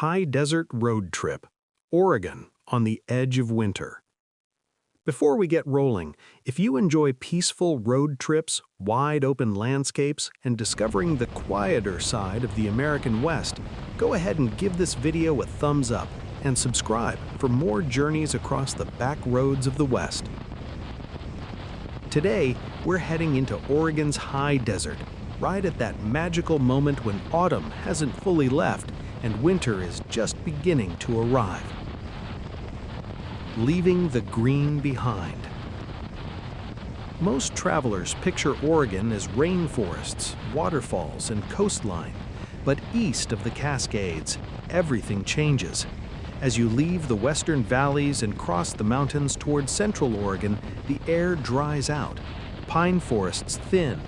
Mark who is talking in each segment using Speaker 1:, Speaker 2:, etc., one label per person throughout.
Speaker 1: High Desert Road Trip, Oregon on the edge of winter. Before we get rolling, if you enjoy peaceful road trips, wide-open landscapes, and discovering the quieter side of the American West, go ahead and give this video a thumbs up and subscribe for more journeys across the back roads of the West. Today, we're heading into Oregon's high desert, right at that magical moment when autumn hasn't fully left and winter is just beginning to arrive. Leaving the green behind. Most travelers picture Oregon as rainforests, waterfalls, and coastline, but east of the Cascades, everything changes. As you leave the western valleys and cross the mountains toward central Oregon, the air dries out. Pine forests thin.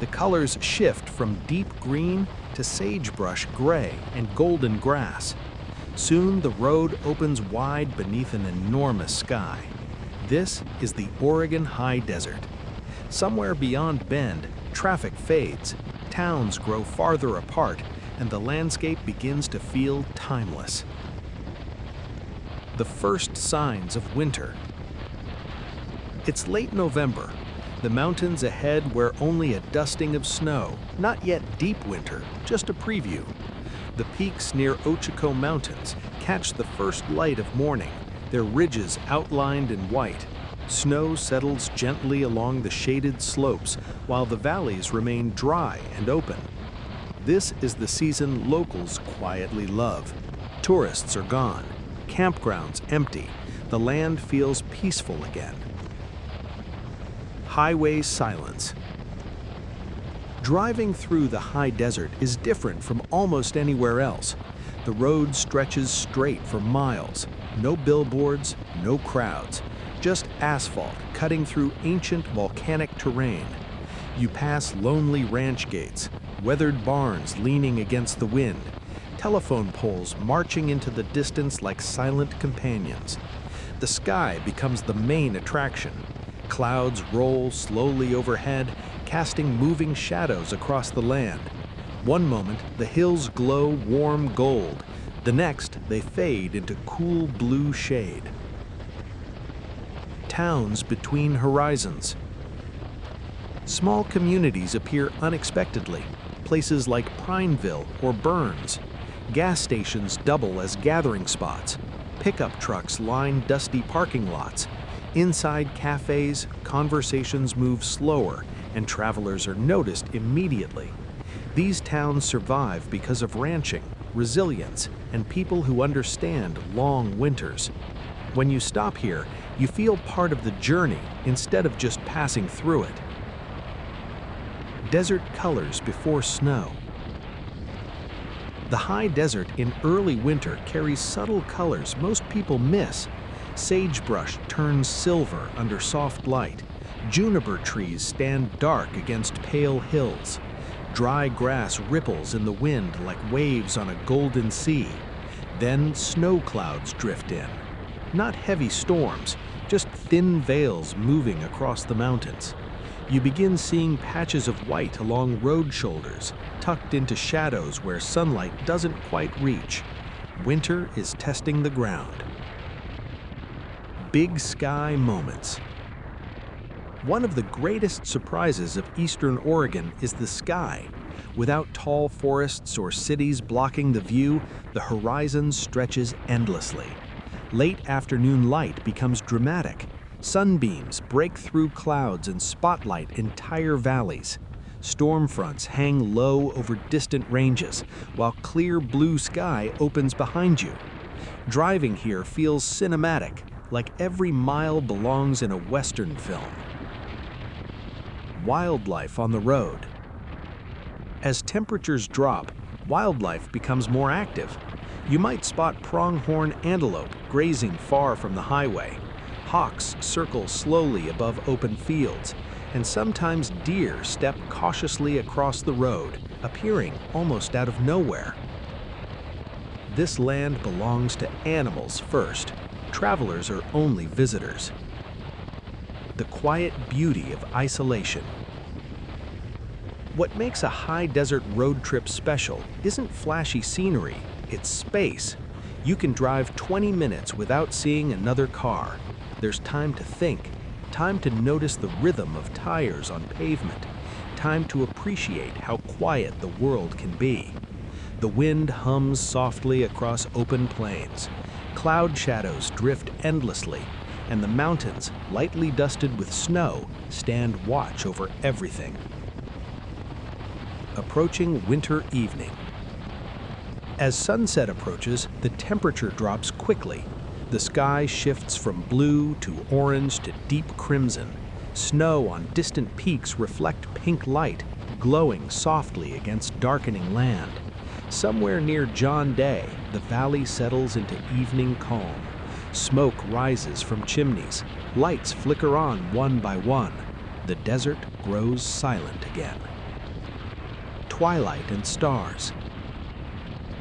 Speaker 1: The colors shift from deep green to sagebrush gray and golden grass. Soon the road opens wide beneath an enormous sky. This is the Oregon High Desert. Somewhere beyond Bend, traffic fades, towns grow farther apart, and the landscape begins to feel timeless. The first signs of winter. It's late November. The mountains ahead wear only a dusting of snow, not yet deep winter, just a preview. The peaks near Ochiko Mountains catch the first light of morning, their ridges outlined in white. Snow settles gently along the shaded slopes, while the valleys remain dry and open. This is the season locals quietly love. Tourists are gone, campgrounds empty, the land feels peaceful again. Highway silence. Driving through the high desert is different from almost anywhere else. The road stretches straight for miles. No billboards, no crowds. Just asphalt cutting through ancient volcanic terrain. You pass lonely ranch gates, weathered barns leaning against the wind, telephone poles marching into the distance like silent companions. The sky becomes the main attraction. Clouds roll slowly overhead, casting moving shadows across the land. One moment, the hills glow warm gold. The next, they fade into cool blue shade. Towns between horizons. Small communities appear unexpectedly. Places like Prineville or Burns. Gas stations double as gathering spots. Pickup trucks line dusty parking lots. Inside cafes, conversations move slower, and travelers are noticed immediately. These towns survive because of ranching, resilience, and people who understand long winters. When you stop here, you feel part of the journey instead of just passing through it. Desert colors before snow. The high desert in early winter carries subtle colors most people miss. Sagebrush turns silver under soft light. Juniper trees stand dark against pale hills. Dry grass ripples in the wind like waves on a golden sea. Then snow clouds drift in. Not heavy storms, just thin veils moving across the mountains. You begin seeing patches of white along road shoulders, tucked into shadows where sunlight doesn't quite reach. Winter is testing the ground. Big sky moments. One of the greatest surprises of eastern Oregon is the sky. Without tall forests or cities blocking the view, the horizon stretches endlessly. Late afternoon light becomes dramatic. Sunbeams break through clouds and spotlight entire valleys. Storm fronts hang low over distant ranges, while clear blue sky opens behind you. Driving here feels cinematic, like every mile belongs in a Western film. Wildlife on the road. As temperatures drop, wildlife becomes more active. You might spot pronghorn antelope grazing far from the highway. Hawks circle slowly above open fields, and sometimes deer step cautiously across the road, appearing almost out of nowhere. This land belongs to animals first. Travelers are only visitors. The quiet beauty of isolation. What makes a high desert road trip special isn't flashy scenery, It's space. You can drive 20 minutes without seeing another car. There's time to think, time to notice the rhythm of tires on pavement, time to appreciate how quiet the world can be. The wind hums softly across open plains. Cloud shadows drift endlessly, and the mountains, lightly dusted with snow, stand watch over everything. Approaching winter evening. As sunset approaches, the temperature drops quickly. The sky shifts from blue to orange to deep crimson. Snow on distant peaks reflect pink light, glowing softly against darkening land. Somewhere near John Day, the valley settles into evening calm. Smoke rises from chimneys. Lights flicker on one by one. The desert grows silent again. Twilight and stars.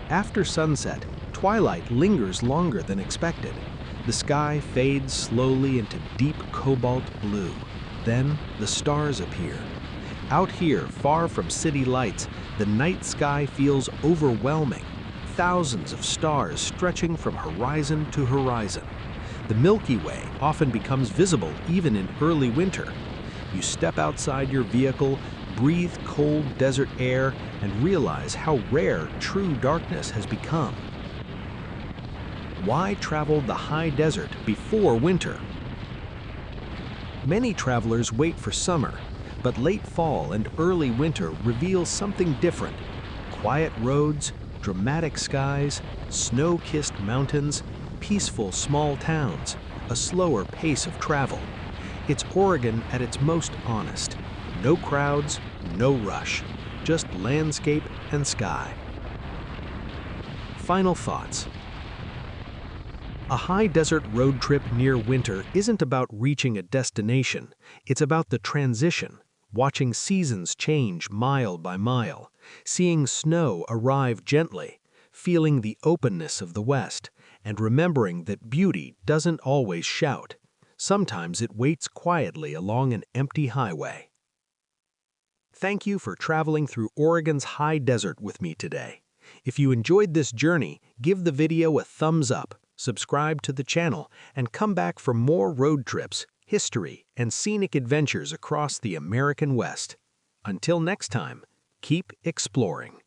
Speaker 1: After sunset, twilight lingers longer than expected. The sky fades slowly into deep cobalt blue. Then the stars appear. Out here, far from city lights, the night sky feels overwhelming. Thousands of stars stretching from horizon to horizon. The Milky Way often becomes visible even in early winter. You step outside your vehicle, breathe cold desert air, and realize how rare true darkness has become. Why travel the high desert before winter? Many travelers wait for summer, but late fall and early winter reveal something different. Quiet roads, dramatic skies, snow-kissed mountains, peaceful small towns, a slower pace of travel. It's Oregon at its most honest. No crowds, no rush, just landscape and sky. Final thoughts. A high desert road trip near winter isn't about reaching a destination, it's about the transition. Watching seasons change mile by mile, seeing snow arrive gently, feeling the openness of the West, and remembering that beauty doesn't always shout. Sometimes it waits quietly along an empty highway. Thank you for traveling through Oregon's high desert with me today. If you enjoyed this journey, give the video a thumbs up, subscribe to the channel, and come back for more road trips, history, and scenic adventures across the American West. Until next time, keep exploring.